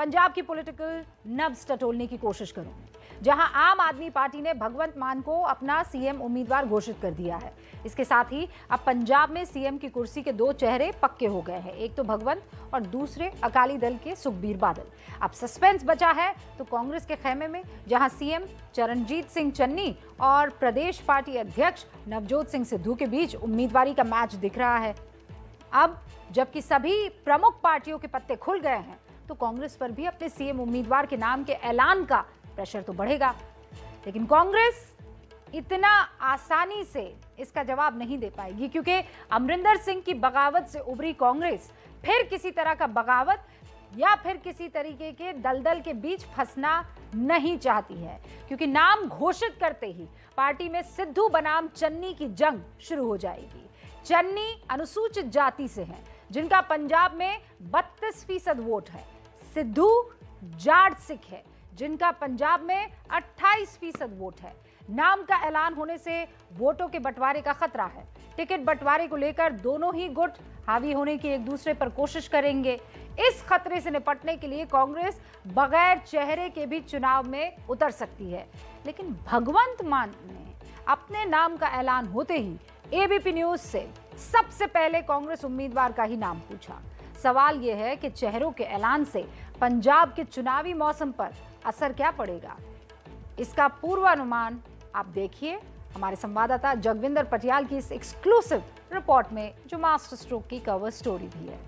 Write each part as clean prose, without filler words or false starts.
पंजाब की पॉलिटिकल नब्ज टटोलने की कोशिश करूंगी, जहां आम आदमी पार्टी ने भगवंत मान को अपना सीएम उम्मीदवार घोषित कर दिया है। इसके साथ ही अब पंजाब में सीएम की कुर्सी के दो चेहरे पक्के हो गए हैं, एक तो भगवंत और दूसरे अकाली दल के सुखबीर बादल। अब सस्पेंस बचा है तो कांग्रेस के खेमे में, जहां सीएम चरणजीत सिंह चन्नी और प्रदेश पार्टी अध्यक्ष नवजोत सिंह सिद्धू के बीच उम्मीदवारी का मैच दिख रहा है। अब जबकि सभी प्रमुख पार्टियों के पत्ते खुल गए हैं, तो कांग्रेस पर भी अपने सीएम उम्मीदवार के नाम के ऐलान का प्रेशर तो बढ़ेगा। लेकिन कांग्रेस इतना आसानी से इसका जवाब नहीं दे पाएगी, क्योंकि अमरिंदर सिंह की बगावत से उभरी कांग्रेस फिर किसी तरह का बगावत या फिर किसी तरीके के दलदल के बीच फंसना नहीं चाहती है, क्योंकि नाम घोषित करते ही पार्टी में सिद्धू बनाम चन्नी की जंग शुरू हो जाएगी। चन्नी अनुसूचित जाति से हैं, जिनका पंजाब में 32% वोट है। सिद्धू जाट सिख है, जिनका पंजाब में 28% वोट है। नाम का ऐलान होने से वोटों के बंटवारे का खतरा है। टिकट बंटवारे को लेकर दोनों ही गुट हावी होने की एक दूसरे पर कोशिश करेंगे। इस खतरे से निपटने के लिए कांग्रेस बगैर चेहरे के भी चुनाव में उतर सकती है। लेकिन भगवंत मान ने अपने नाम का ऐलान होते ही एबीपी न्यूज से सबसे पहले कांग्रेस उम्मीदवार का ही नाम पूछा। सवाल यह है कि चेहरों के ऐलान से पंजाब के चुनावी मौसम पर असर क्या पड़ेगा, इसका पूर्वानुमान आप देखिए हमारे संवाददाता जगविंदर पटियाल की इस एक्सक्लूसिव रिपोर्ट में, जो मास्टर स्ट्रोक की कवर स्टोरी भी है।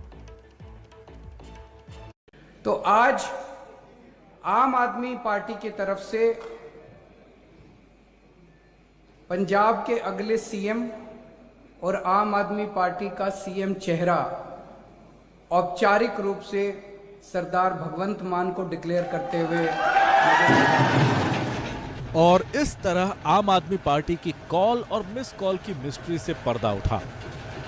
तो आज आम आदमी पार्टी की तरफ से पंजाब के अगले सीएम और आम आदमी पार्टी का सीएम चेहरा औपचारिक रूप से सरदार भगवंत मान को डिक्लेयर करते हुए, और इस तरह आम आदमी पार्टी की कॉल और मिस कॉल की मिस्ट्री से पर्दा उठा।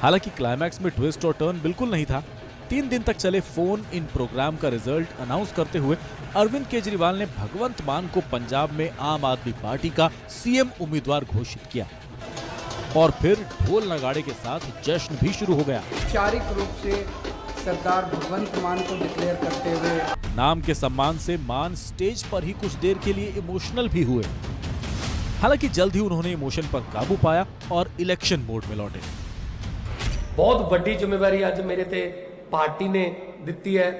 हालांकि क्लाइमैक्स में ट्विस्ट और टर्न बिल्कुल नहीं था। 3 दिन तक चले फोन इन प्रोग्राम का रिजल्ट अनाउंस करते हुए अरविंद केजरीवाल ने भगवंत मान को पंजाब में आम आदमी पार्टी का सीएम उम्मीदवार घोषित किया, और फिर ढोल नगाड़े के साथ जश्न भी शुरू हो गया। औपचारिक रूप से सरदार भगवंत मान को डिक्लेयर करते हुए नाम के सम्मान से मान स्टेज पर ही कुछ देर के लिए इमोशनल भी हुए। हालांकि जल्द ही उन्होंने इमोशन पर काबू पाया और इलेक्शन मोड में लौटे। बहुत बड़ी जिम्मेवारी आज मेरे ते पार्टी ने दिती है,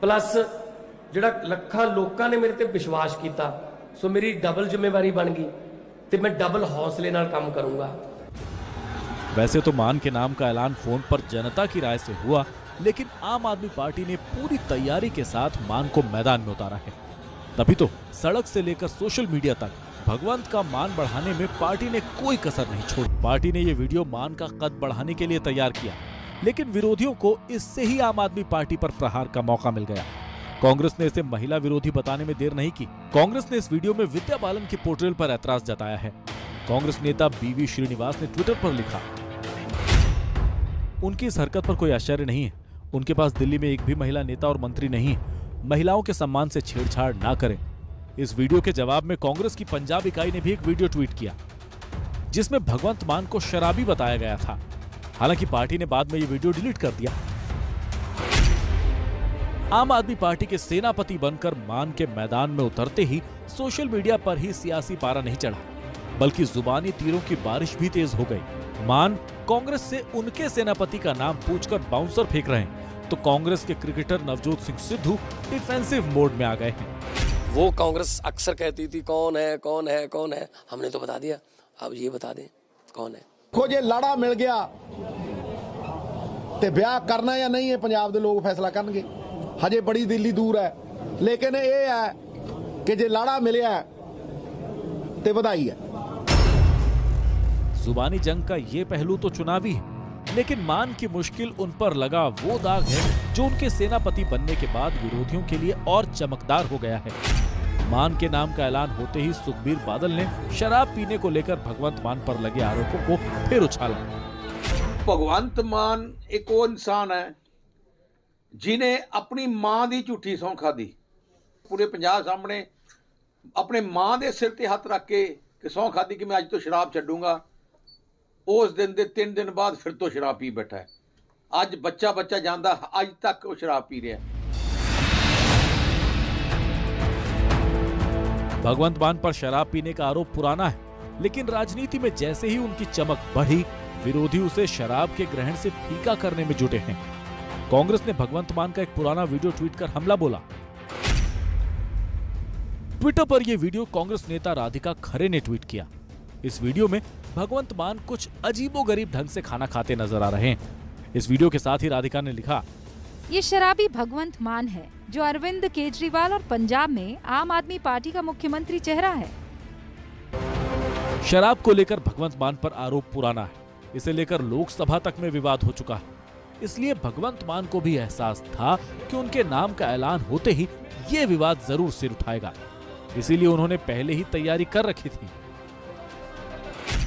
प्लस जिहड़ा लखां लोकां ने मेरे ते विश्वास किया, सो मेरी डबल जिम्मेवारी बन गई ते मैं डबल हौसले नाल काम करूंगा। वैसे तो मान के नाम का ऐलान फोन पर जनता की राय से हुआ, लेकिन आम आदमी पार्टी ने पूरी तैयारी के साथ मान को मैदान में उतारा है। तभी तो सड़क से लेकर सोशल मीडिया तक भगवंत का मान बढ़ाने में पार्टी ने कोई कसर नहीं छोड़ी। पार्टी ने ये वीडियो मान का कद बढ़ाने के लिए तैयार किया, लेकिन विरोधियों को इससे ही आम आदमी पार्टी पर प्रहार का मौका मिल गया। कांग्रेस ने इसे महिला विरोधी बताने में देर नहीं की। कांग्रेस ने इस वीडियो में विद्या बालन की पोर्ट्रेल पर ऐतराज जताया है। कांग्रेस नेता बीवी श्रीनिवास ने ट्विटर पर लिखा, उनकी इस हरकत पर कोई आश्चर्य नहीं है। उनके पास दिल्ली में एक भी महिला नेता और मंत्री नहीं है। महिलाओं के सम्मान से छेड़छाड़ ना करें। इस वीडियो के जवाब में कांग्रेस की पंजाब इकाई ने भी एक वीडियो ट्वीट किया, जिसमें भगवंत मान को शराबी बताया गया था। हालांकि पार्टी ने बाद में ये वीडियो डिलीट कर दिया। आम आदमी पार्टी के सेनापति बनकर मान के मैदान में उतरते ही सोशल मीडिया पर ही सियासी पारा नहीं चढ़ा, बल्कि जुबानी तीरों की बारिश भी तेज हो गई। मान कांग्रेस से उनके सेनापति का नाम पूछकर बाउंसर फेंक रहे हैं, तो कांग्रेस के cricketer Navjot Singh Sidhu defensive mode में आ गए हैं। वो कांग्रेस अक्सर कहती थी कौन है कौन है कौन है, हमने तो बता दिया, अब ये बता दें कौन है। देखो जे लाड़ा मिल गया ते ब्याह करना या नहीं है पंजाब के लोग फैसला करनगे। हजे बड़ी दिल्ली दूर है, लेकिन ये है कि जे लाड़ा मिलिया ते बधाई है। जुबानी जंग का ये पहलू तो चुनावी है, लेकिन मान की मुश्किल उन पर लगा वो दाग है जो उनके सेनापति बनने के बाद विरोधियों के लिए और चमकदार हो गया है। मान के नाम का ऐलान होते ही सुखबीर बादल ने शराब पीने को लेकर भगवंत मान पर लगे आरोपों को फिर उछाला। भगवंत मान एक वो इंसान है जिन्हें अपनी मां की झूठी सौं खाधी। पूरे पंजाब सामने अपने मां के सिर ते हथ रख के सौं खाधी कि मैं अज तो शराब छड्डूंगा। उस दिन के 3 दिन बाद फिर तो शराब पी बैठा है। अज बच्चा जाता, अज तक वो शराब पी रहा है। भगवंत मान पर शराब पीने का आरोप पुराना है, लेकिन राजनीति में जैसे ही उनकी चमक बढ़ी, विरोधी उसे शराब के ग्रहण से फीका करने में जुटे हैं। कांग्रेस ने भगवंत मान का एक पुराना वीडियो ट्वीट कर हमला बोला। ट्विटर पर यह वीडियो कांग्रेस नेता राधिका खरे ने ट्वीट किया। इस वीडियो में भगवंत मान कुछ अजीबोगरीब ढंग से खाना खाते नजर आ रहे हैं। इस वीडियो के साथ ही राधिका ने लिखा, ये शराबी भगवंत मान है जो अरविंद केजरीवाल और पंजाब में आम आदमी पार्टी का मुख्यमंत्री चेहरा है। शराब को लेकर भगवंत मान पर आरोप पुराना है। इसे लेकर लोकसभा तक में विवाद हो चुका है। इसलिए भगवंत मान को भी एहसास था कि उनके नाम का ऐलान होते ही ये विवाद जरूर सिर उठाएगा। इसीलिए उन्होंने पहले ही तैयारी कर रखी थी।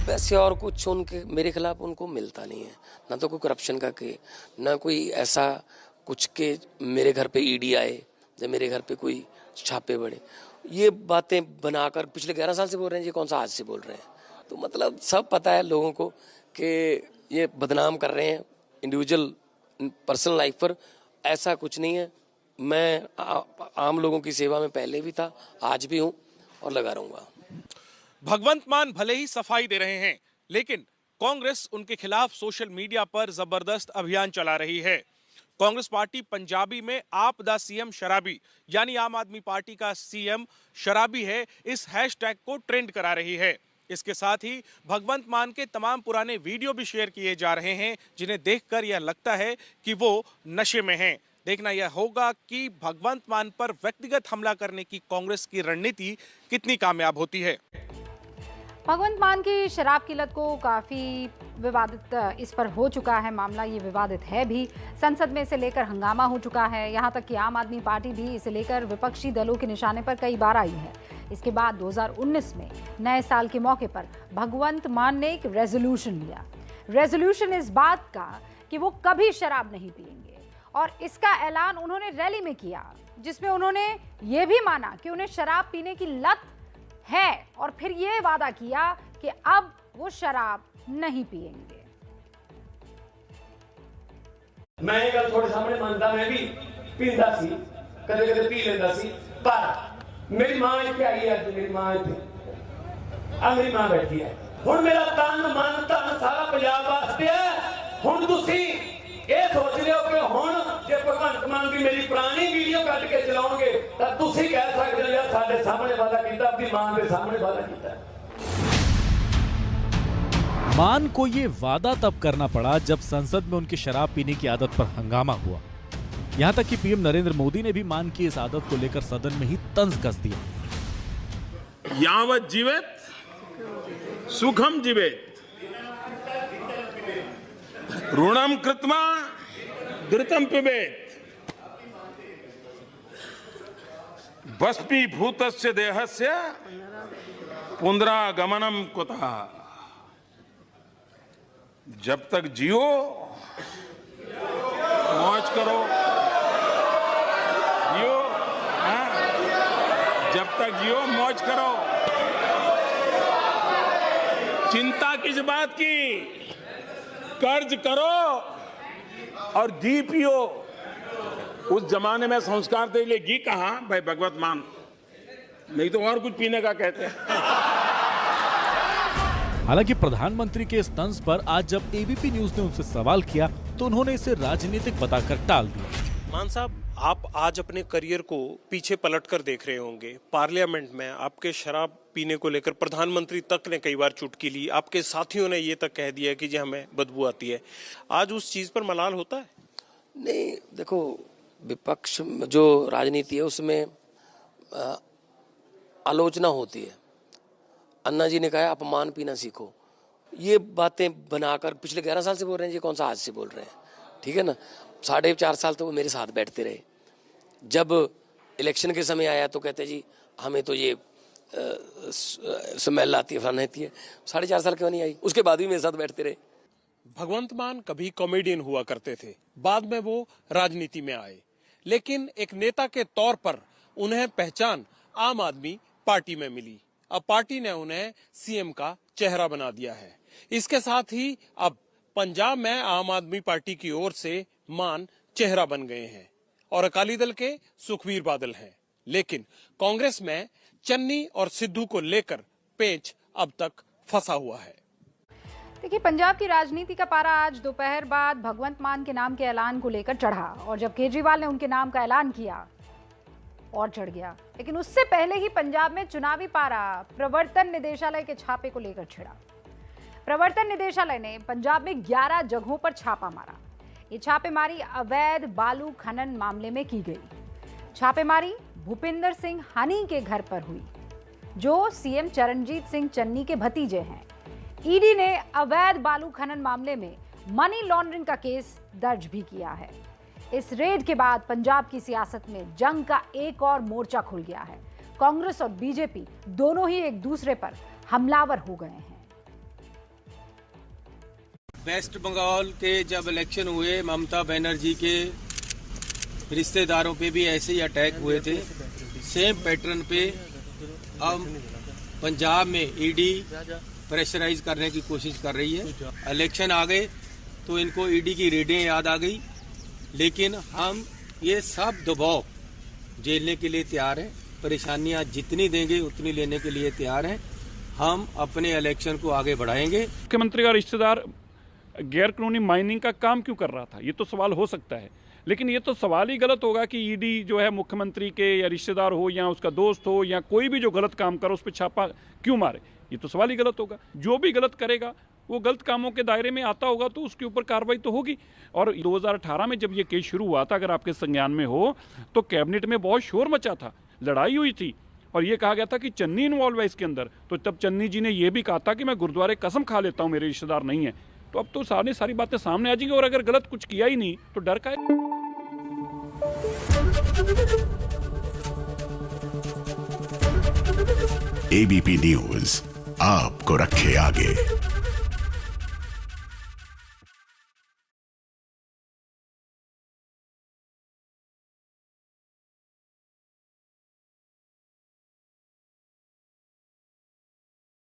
वैसे और कुछ उनके मेरे खिलाफ उनको मिलता नहीं है, ना तो कोई करप्शन का के, ना कोई ऐसा कुछ के मेरे घर पे ईडी आए या मेरे घर पे कोई छापे पड़े। ये बातें बनाकर पिछले 11 साल से बोल रहे हैं, ये कौन सा आज से बोल रहे हैं। तो मतलब सब पता है लोगों को कि ये बदनाम कर रहे हैं इंडिविजुअल पर्सनल लाइफ पर। ऐसा कुछ नहीं है। मैं आम लोगों की सेवा में पहले भी था, आज भी हूँ और लगा रहूंगा। भगवंत मान भले ही सफाई दे रहे हैं, लेकिन कांग्रेस उनके खिलाफ सोशल मीडिया पर जबरदस्त अभियान चला रही है। कांग्रेस पार्टी पंजाबी में आप दा सीएम शराबी, यानी आम आदमी पार्टी का सीएम शराबी है, इस हैशटैग को ट्रेंड करा रही है। इसके साथ ही भगवंत मान के तमाम पुराने वीडियो भी शेयर किए जा रहे हैं, जिन्हें देखकर यह लगता है कि वो नशे में हैं। देखना यह होगा कि भगवंत मान पर व्यक्तिगत हमला करने की कांग्रेस की रणनीति कितनी कामयाब होती है। भगवंत मान की शराब की लत को काफ़ी विवादित इस पर हो चुका है मामला। ये विवादित है भी। संसद में इसे लेकर हंगामा हो चुका है। यहाँ तक कि आम आदमी पार्टी भी इसे लेकर विपक्षी दलों के निशाने पर कई बार आई है। इसके बाद 2019 में नए साल के मौके पर भगवंत मान ने एक रेजोल्यूशन लिया। रेजोल्यूशन इस बात का कि वो कभी शराब नहीं पिएंगे, और इसका ऐलान उन्होंने रैली में किया, जिसमें उन्होंने ये भी माना कि उन्हें शराब पीने की लत है, और फिर ये वादा किया कि अब वो शराब नहीं पिएंगे। मैं ये गल थोड़े सामने मानता, मैं भी पींदा सी, कदे कदे पी लेंदा सी, पर मेरी मां इत्थे आई है। अज मेरी मां इत्थे आ मेरी मां बैठी है। हुण मेरा तन मन धन सारा पंजाब वास्ते है। हुण तुसी ये सोच लियो कि हुण जे भगवंत मान की मेरी पुरानी वीडियो कट के चलाओगे तां तुसी कह सकदे हो यार साडे सामने वादा कीता, अपनी मां के सामने वादा कीता। मान को ये वादा तब करना पड़ा जब संसद में उनकी शराब पीने की आदत पर हंगामा हुआ। यहाँ तक कि पीएम नरेंद्र मोदी ने भी मान की इस आदत को लेकर सदन में ही तंज कस दिया। यावत जीवेत सुखम जीवेत, ऋणम कृत्वा धृतम पिबेत, भस्मीभूतस्य देहस्य पुनरागमनम कुतः। जब तक जियो मौज करो, जियो, जब तक जियो मौज करो। चिंता किस बात की, कर्ज करो और घी पियो। उस जमाने में संस्कार के लिए घी कहां भाई, भगवत मान, नहीं तो और कुछ पीने का कहते हैं। हालांकि प्रधानमंत्री के इस तंज पर आज जब एबीपी न्यूज ने उनसे सवाल किया तो उन्होंने इसे राजनीतिक बताकर टाल दिया। मान साहब, आप आज अपने करियर को पीछे पलटकर देख रहे होंगे। पार्लियामेंट में आपके शराब पीने को लेकर प्रधानमंत्री तक ने कई बार चुटकी ली। आपके साथियों ने ये तक कह दिया कि जी हमें बदबू आती है। आज उस चीज पर मलाल होता है? नहीं, देखो, विपक्ष जो राजनीति है उसमें आलोचना होती है। अन्ना जी ने कहा अपमान पीना सीखो। ये बातें बनाकर पिछले 11 साल से बोल रहे हैं, ये कौन सा आज से बोल रहे हैं। ठीक है ना। 4.5 साल तो वो मेरे साथ बैठते रहे। जब इलेक्शन के समय आया तो कहते जी हमें तो ये स्मेल आती है, फलाना आती है। 4.5 साल क्यों नहीं आई, उसके बाद भी मेरे साथ बैठते रहे। भगवंत मान कभी कॉमेडियन हुआ करते थे, बाद में वो राजनीति में आए, लेकिन एक नेता के तौर पर उन्हें पहचान आम आदमी पार्टी में मिली। अब पार्टी ने उन्हें सीएम का चेहरा बना दिया है। इसके साथ ही अब पंजाब में आम आदमी पार्टी की ओर से मान चेहरा बन गए हैं और अकाली दल के सुखबीर बादल हैं। लेकिन कांग्रेस में चन्नी और सिद्धू को लेकर पेच अब तक फंसा हुआ है। देखिए, पंजाब की राजनीति का पारा आज दोपहर बाद भगवंत मान के नाम के ऐलान को लेकर चढ़ा और जब केजरीवाल ने उनके नाम का ऐलान किया और चढ़ गया। लेकिन उससे पहले ही पंजाब में चुनावी पारा प्रवर्तन निदेशालय के छापे को लेकर छिड़ा। प्रवर्तन निदेशालय ने पंजाब में 11 जगहों पर छापा मारा। ये छापेमारी अवैध बालू खनन मामले में की गई। छापेमारी भूपिंदर सिंह हानी के घर पर हुई, जो सीएम चरणजीत सिंह चन्नी के भतीजे हैं। ईडी ने अवैध बालू खनन मामले में मनी लॉन्ड्रिंग का केस दर्ज भी किया है। इस रेड के बाद पंजाब की सियासत में जंग का एक और मोर्चा खुल गया है। कांग्रेस और बीजेपी दोनों ही एक दूसरे पर हमलावर हो गए हैं। वेस्ट बंगाल के जब इलेक्शन हुए, ममता बनर्जी के रिश्तेदारों पे भी ऐसे ही अटैक हुए थे, सेम पैटर्न पे अब पंजाब में ईडी प्रेशराइज करने की कोशिश कर रही है। इलेक्शन आ गए तो इनको ईडी की रेडें याद आ गई, लेकिन हम ये सब दबाव झेलने के लिए तैयार हैं। परेशानियां जितनी देंगे उतनी लेने के लिए तैयार हैं। हम अपने इलेक्शन को आगे बढ़ाएंगे। मुख्यमंत्री का रिश्तेदार गैर कानूनी माइनिंग का काम क्यों कर रहा था, ये तो सवाल हो सकता है, लेकिन ये तो सवाल ही गलत होगा कि ईडी जो है मुख्यमंत्री के या रिश्तेदार हो या उसका दोस्त हो या कोई भी जो गलत काम करे उस पर छापा क्यों मारे। ये तो सवाल ही गलत होगा। जो भी गलत करेगा वो गलत कामों के दायरे में आता होगा तो उसके ऊपर कार्रवाई तो होगी। और 2018 में जब ये केस शुरू हुआ था, अगर आपके संज्ञान में हो, तो कैबिनेट में बहुत शोर मचा था, लड़ाई हुई थी और ये कहा गया था कि चन्नी इन्वॉल्व है इसके अंदर। तो तब चन्नी जी ने यह भी कहा था कि मैं गुरुद्वारे कसम खा लेता हूँ मेरे रिश्तेदार नहीं है। तो अब तो सारी बातें सामने आ जाएंगी और अगर गलत कुछ किया ही नहीं तो डर का है। एबीपी न्यूज आपको रखे आगे।